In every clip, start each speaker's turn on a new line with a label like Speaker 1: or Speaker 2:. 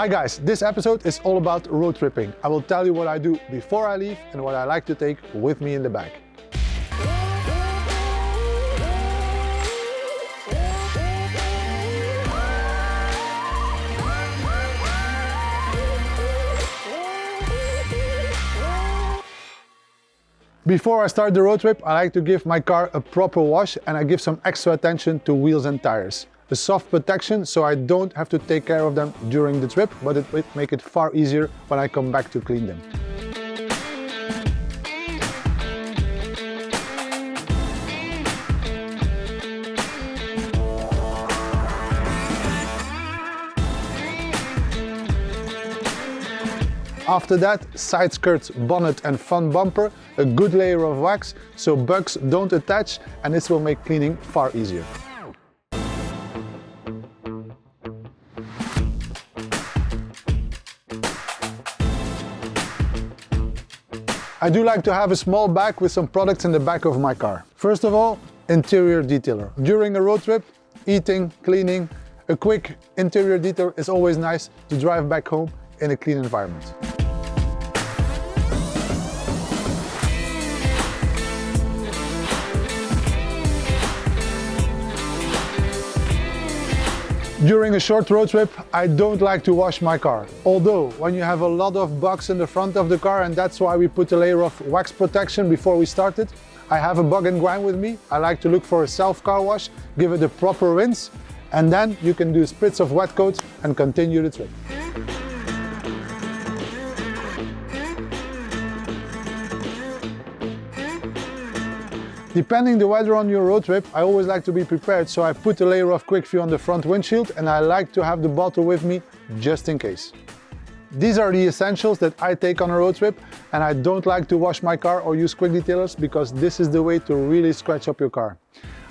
Speaker 1: Hi guys, this episode is all about road tripping. I will tell you what I do before I leave and what I like to take with me in the bag. Before I start the road trip, I like to give my car a proper wash and I give some extra attention to wheels and tires. A soft protection so I don't have to take care of them during the trip, but it will make it far easier when I come back to clean them. After that, side skirts, bonnet and front bumper, a good layer of wax so bugs don't attach, and this will make cleaning far easier. I do like to have a small bag with some products in the back of my car. First of all, interior detailer. During a road trip, eating, cleaning, a quick interior detail is always nice to drive back home in a clean environment. During a short road trip, I don't like to wash my car. Although, when you have a lot of bugs in the front of the car, and that's why we put a layer of wax protection before we started, I have a bug and grime with me. I like to look for a self-car wash, give it a proper rinse, and then you can do spritz of wet coat and continue the trip. Depending the weather on your road trip, I always like to be prepared, so I put a layer of quick view on the front windshield and I like to have the bottle with me just in case. These are the essentials that I take on a road trip, and I don't like to wash my car or use quick detailers because this is the way to really scratch up your car.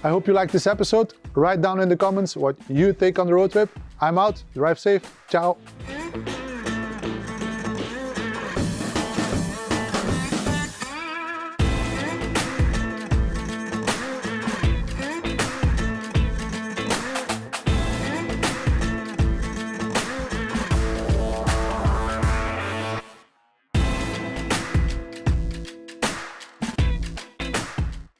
Speaker 1: I hope you liked this episode. Write down in the comments what you take on the road trip. I'm out, drive safe, ciao!